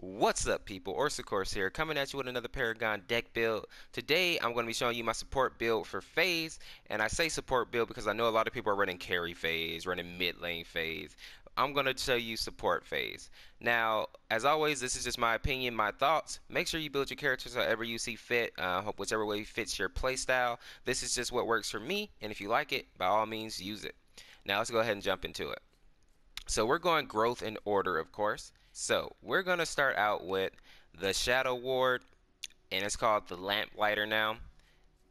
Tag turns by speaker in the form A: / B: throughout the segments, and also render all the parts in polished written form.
A: What's up, people? Orseofkorse here, coming at you with another Paragon deck build. Today, I'm going to be showing you my support build for phase, and I say support build because I know a lot of people are running carry phase, running mid lane phase. I'm going to show you support phase. Now, as always, this is just my opinion, my thoughts. Make sure you build your characters however you see fit, whichever way fits your playstyle. This is just what works for me, and if you like it, by all means, use it. Now, let's go ahead and jump into it. So we're going growth in order, of course. So we're going to start out with the Shadow Ward, and it's called the Lamplighter now.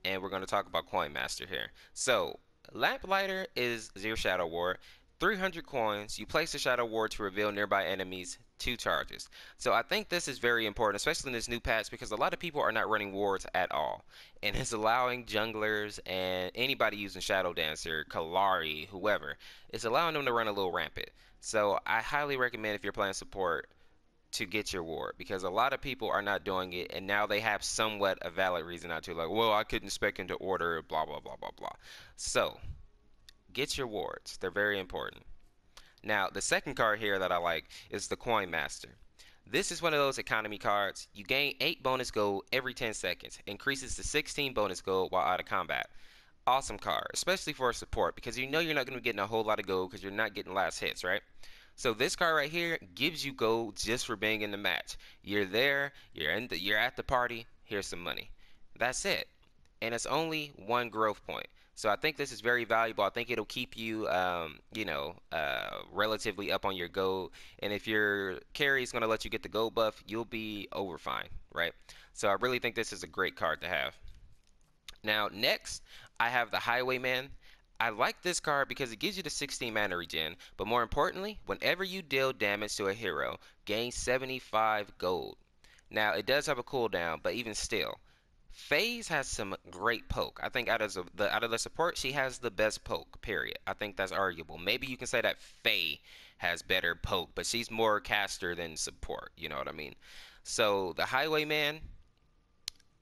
A: And we're going to talk about Coin Master here. So Lamplighter is your Shadow Ward. 300 coins. You place the Shadow Ward to reveal nearby enemies 2 charges. So I think this is very important, especially in this new patch, because a lot of people are not running wards at all. And it's allowing junglers and anybody using Shadow Dancer, Kalari, whoever, it's allowing them to run a little rampant. So I highly recommend, if you're playing support, to get your ward, because a lot of people are not doing it, and now they have somewhat a valid reason not to, like, well, I couldn't spec into order, blah blah blah blah blah. So get your wards, they're very important. Now the second card here that I like is the Coin Master. This is one of those economy cards. You gain 8 bonus gold every 10 seconds, increases to 16 bonus gold while out of combat. Awesome card, especially for a support, because you know you're not going to be getting a whole lot of gold because you're not getting last hits, right? So this card right here gives you gold just for being in the match. You're there, you're at the party, here's some money. That's it. And it's only 1 growth point. So I think this is very valuable. I think it'll keep you, relatively up on your gold. And if your carry is going to let you get the gold buff, you'll be over fine, right? So I really think this is a great card to have. Now, next, I have the Highwayman. I like this card because it gives you the 16 mana regen, but more importantly, whenever you deal damage to a hero, gain 75 gold. Now, it does have a cooldown, but even still, FaZe has some great poke. I think out of the support, she has the best poke, period. I think that's arguable. Maybe you can say that Faye has better poke, but she's more caster than support, you know what I mean? So, the Highwayman,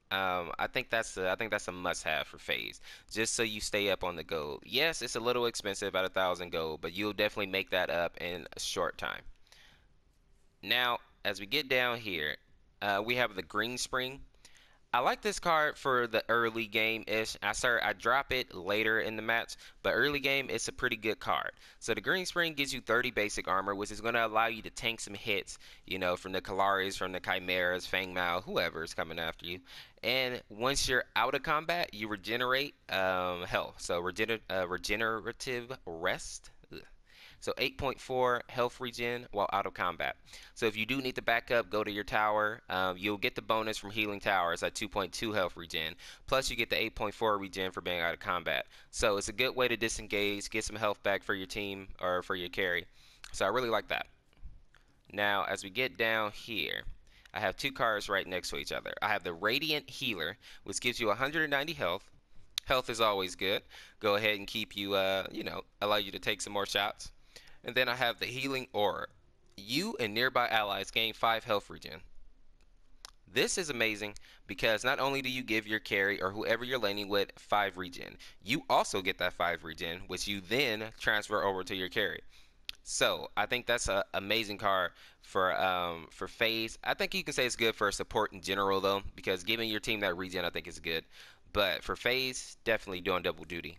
A: I think that's a must-have for phase, just so you stay up on the gold. Yes, it's a little expensive at 1,000 gold, but you'll definitely make that up in a short time. Now, as we get down here, we have the Green Spring. I like this card for the early game-ish. I drop it later in the match, but early game, it's a pretty good card. So the Green Spring gives you 30 basic armor, which is going to allow you to tank some hits, from the Kalaris, from the Chimeras, Fang Mao, whoever is coming after you. And once you're out of combat, you regenerate health. So regenerative rest. So 8.4 health regen while out of combat. So if you do need to back up, go to your tower. You'll get the bonus from healing towers at 2.2 health regen. Plus you get the 8.4 regen for being out of combat. So it's a good way to disengage, get some health back for your team or for your carry. So I really like that. Now as we get down here, I have 2 cards right next to each other. I have the Radiant Healer, which gives you 190 health. Health is always good. Go ahead and keep you, allow you to take some more shots. And then I have the Healing Aura. You and nearby allies gain 5 health regen. This is amazing because not only do you give your carry or whoever you're laning with 5 regen, you also get that 5 regen, which you then transfer over to your carry. So I think that's an amazing card for phase. I think you can say it's good for support in general though, because giving your team that regen I think is good. But for phase, definitely doing double duty.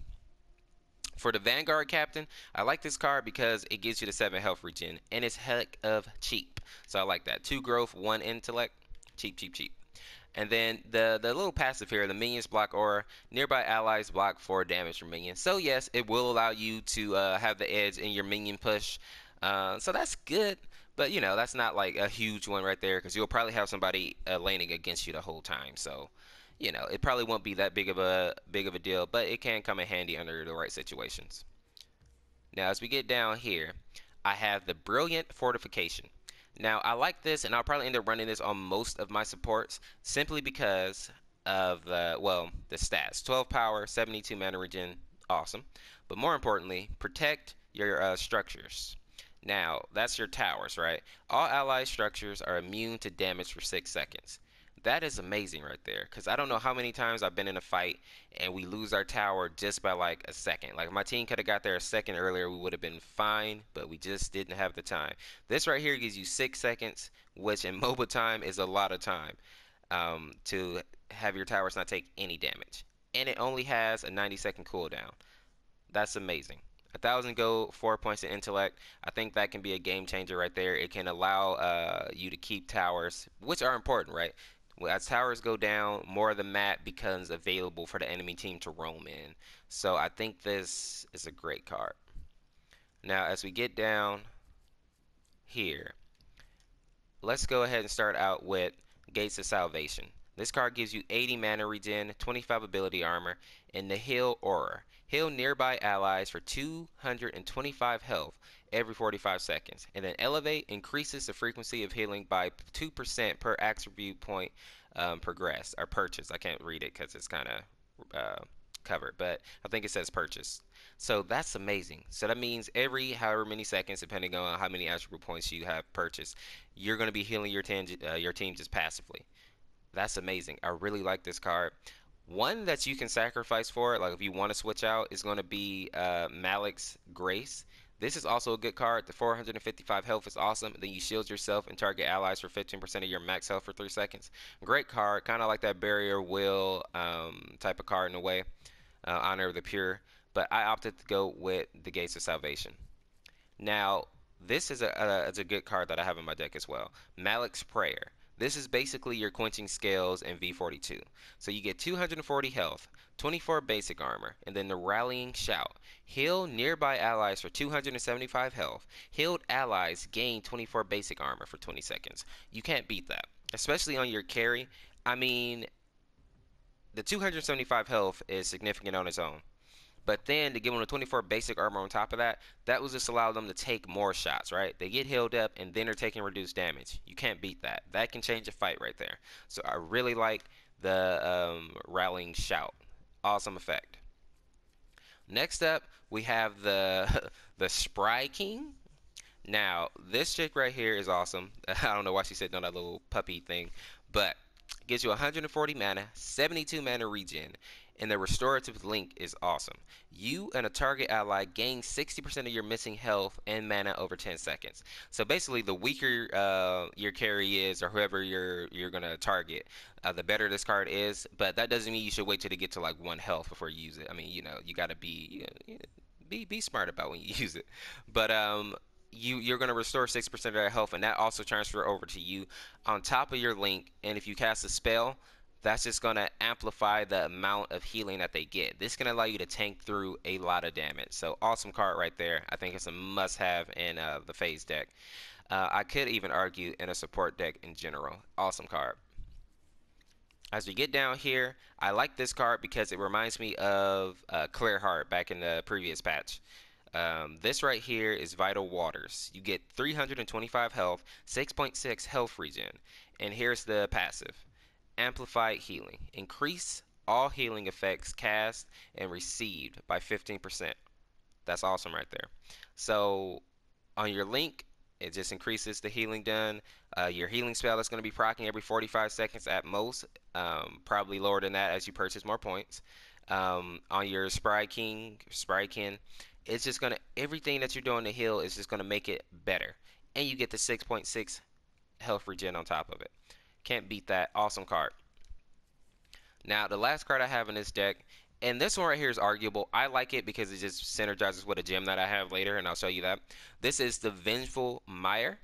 A: For the Vanguard Captain, I like this card because it gives you the 7 health regen, and it's heck of cheap. So I like that. 2 growth, 1 intellect. Cheap, cheap, cheap. And then the little passive here, the minions block aura. Nearby allies block 4 damage from minions. So yes, it will allow you to have the edge in your minion push. So that's good. But, that's not like a huge one right there, because you'll probably have somebody laning against you the whole time. So, it probably won't be that big of a deal, but it can come in handy under the right situations. Now, as we get down here, I have the Brilliant Fortification. Now, I like this, and I'll probably end up running this on most of my supports, simply because of the stats. 12 power, 72 mana regen, awesome. But more importantly, protect your structures. Now, that's your towers, right? All allied structures are immune to damage for 6 seconds. That is amazing right there. Because I don't know how many times I've been in a fight and we lose our tower just by like a second. Like if my team could have got there a second earlier, we would have been fine, but we just didn't have the time. This right here gives you 6 seconds, which in mobile time is a lot of time, to have your towers not take any damage. And it only has a 90-second cooldown. That's amazing. 1,000 gold, 4 points of intellect. I think that can be a game changer right there. It can allow you to keep towers, which are important, right? Well, as towers go down, more of the map becomes available for the enemy team to roam in. So I think this is a great card. Now, as we get down here, let's go ahead and start out with Gates of Salvation. This card gives you 80 mana regen, 25 ability armor, and the Heal Aura. Heal nearby allies for 225 health every 45 seconds. And then Elevate increases the frequency of healing by 2% per attribute point progressed or purchased. I can't read it because it's kind of covered, but I think it says purchase. So that's amazing. So that means every however many seconds, depending on how many attribute points you have purchased, you're going to be healing your team just passively. That's amazing. I really like this card. One that you can sacrifice for it, like if you want to switch out, is going to be Malik's Grace. This is also a good card. The 455 health is awesome. Then you shield yourself and target allies for 15% of your max health for 3 seconds. Great card. Kind of like that Barrier Will type of card in a way. Honor of the Pure. But I opted to go with the Gates of Salvation. Now, this is a good card that I have in my deck as well. Malik's Prayer. This is basically your quenching scales in V.44. So you get 240 health, 24 basic armor, and then the Rallying Shout. Heal nearby allies for 275 health. Healed allies gain 24 basic armor for 20 seconds. You can't beat that, especially on your carry. I mean, the 275 health is significant on its own. But then to give them a 24 basic armor on top of that, that will just allow them to take more shots, right? They get healed up and then they're taking reduced damage. You can't beat that. That can change a fight right there. So I really like the Rallying Shout. Awesome effect. Next up, we have the the Spry King. Now, this chick right here is awesome. I don't know why she's sitting on that little puppy thing, but it gives you 140 mana, 72 mana regen, and the restorative link is awesome. You and a target ally gain 60% of your missing health and mana over 10 seconds. So basically, the weaker your carry is, or whoever you're gonna target, the better this card is. But that doesn't mean you should wait till they get to like 1 health before you use it. I mean, you gotta be smart about when you use it. But you're going to restore 6% of their health, and that also transfer over to you on top of your link. And if you cast a spell, that's just going to amplify the amount of healing that they get. This can allow you to tank through a lot of damage. So awesome card right there. I think it's a must-have in the phase deck. I could even argue in a support deck in general. Awesome card. As we get down here, I like this card because it reminds me of Clear Heart back in the previous patch. This right here is Vital Waters. You get 325 health, 6.6 health regen. And here's the passive. Amplified Healing. Increase all healing effects cast and received by 15%. That's awesome right there. So on your link, it just increases the healing done. Your healing spell is going to be proccing every 45 seconds at most. Probably lower than that as you purchase more points. On your Spry King, it's just going to, everything that you're doing to heal is just going to make it better. And you get the 6.6 health regen on top of it. Can't beat that. Awesome card. Now, the last card I have in this deck, and this one right here is arguable. I like it because it just synergizes with a gem that I have later, and I'll show you that. This is the Vengeful Mire.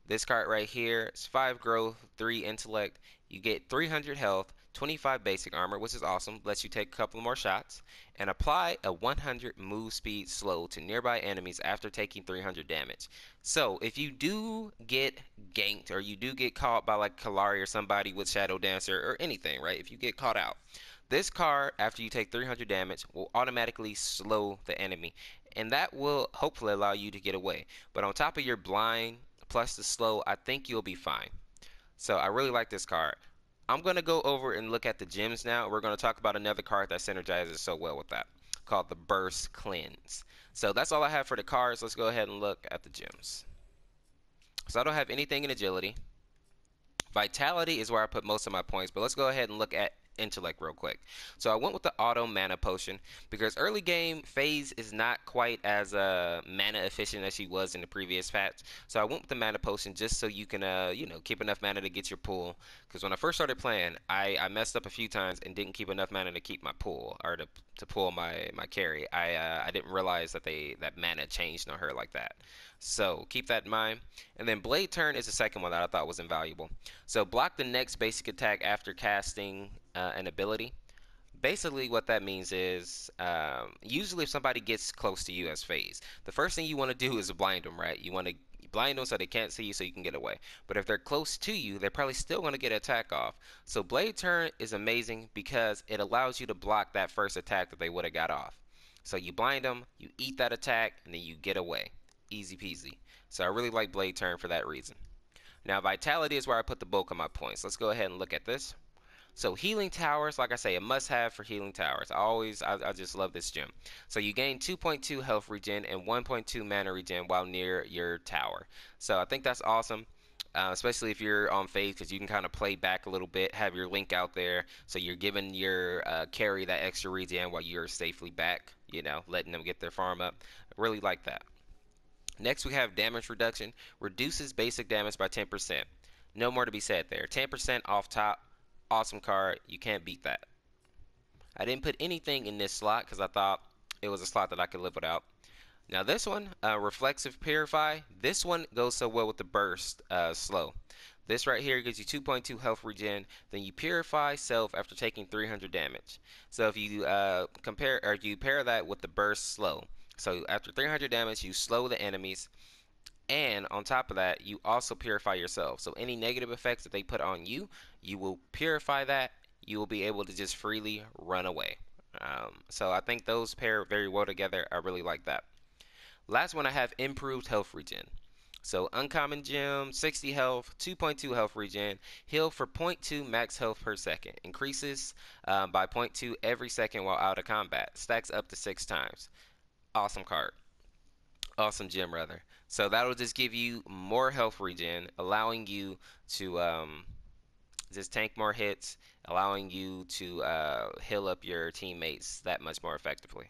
A: This card right here is 5 growth, 3 intellect. You get 300 health, 25 basic armor, which is awesome. Lets you take a couple more shots. And apply a 100 move speed slow to nearby enemies after taking 300 damage. So if you do get ganked or you do get caught by like Kalari or somebody with Shadow Dancer or anything, right? If you get caught out, this card, after you take 300 damage, will automatically slow the enemy. And that will hopefully allow you to get away. But on top of your blind plus the slow, I think you'll be fine. So I really like this card. I'm going to go over and look at the gems now. We're going to talk about another card that synergizes so well with that, called the Burst Cleanse. So that's all I have for the cards. Let's go ahead and look at the gems. So I don't have anything in agility. Vitality is where I put most of my points, but let's go ahead and look at intellect real quick. So I went with the auto mana potion because early game phase is not quite as mana efficient as she was in the previous patch. So I went with the mana potion just so you can keep enough mana to get your pull. Because when I first started playing, I messed up a few times and didn't keep enough mana to keep my pull or to pull my carry. I didn't realize that mana changed on her like that. So keep that in mind. And then Blade Turn is the second one that I thought was invaluable. So block the next basic attack after casting an ability. Basically, what that means is usually if somebody gets close to you as phase, the first thing you want to do is blind them, right? You want to blind them so they can't see you so you can get away. But if they're close to you, they're probably still going to get an attack off. So Blade Turn is amazing because it allows you to block that first attack that they would have got off. So you blind them, you eat that attack, and then you get away. Easy peasy. So I really like Blade Turn for that reason. Now, Vitality is where I put the bulk of my points. Let's go ahead and look at this. So healing towers, like I say, a must-have for healing towers. I just love this gem. So you gain 2.2 health regen and 1.2 mana regen while near your tower. So I think that's awesome, especially if you're on phase, because you can kind of play back a little bit, have your link out there, so you're giving your carry that extra regen while you're safely back. Letting them get their farm up. I really like that. Next, we have damage reduction. Reduces basic damage by 10%. No more to be said there. 10% off top. Awesome card. You can't beat that. I didn't put anything in this slot because I thought it was a slot that I could live without. Now this one, Reflexive Purify. This one goes so well with the burst slow. This right here gives you 2.2 health regen. Then you purify self after taking 300 damage. So if you you pair that with the burst slow. So after 300 damage, you slow the enemies, and on top of that, you also purify yourself. So any negative effects that they put on you, you will purify that. You will be able to just freely run away. So I think those pair very well together. I really like that. Last one I have improved health regen. So uncommon gem, 60 health, 2.2 health regen, heal for 0.2 max health per second, increases by 0.2 every second while out of combat, stacks up to 6 times. Awesome card. Awesome gem rather. So that'll just give you more health regen, allowing you to just tank more hits, allowing you to heal up your teammates that much more effectively.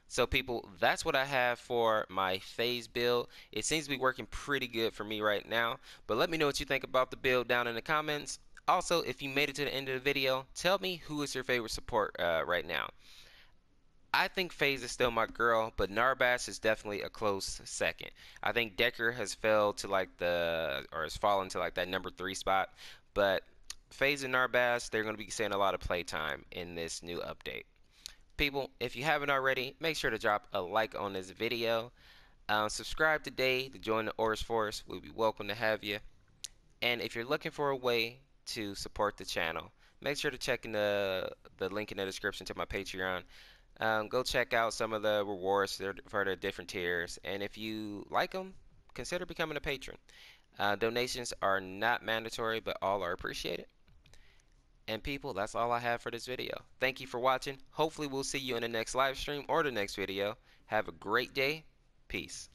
A: So people, that's what I have for my phase build. It seems to be working pretty good for me right now, but let me know what you think about the build down in the comments. Also, if you made it to the end of the video, tell me who is your favorite support right now. I think FaZe is still my girl, but Narbash is definitely a close second. I think Decker has fell to has fallen to like that number 3 spot, but FaZe and Narbash, they're going to be seeing a lot of playtime in this new update. People, if you haven't already, make sure to drop a like on this video. Subscribe today to join the Ors Force. We'll be welcome to have you. And if you're looking for a way to support the channel, make sure to check in the link in the description to my Patreon. Go check out some of the rewards for the different tiers, and if you like them, consider becoming a patron. Donations are not mandatory, but all are appreciated. And people, that's all I have for this video. Thank you for watching. Hopefully we'll see you in the next live stream or the next video. Have a great day. Peace.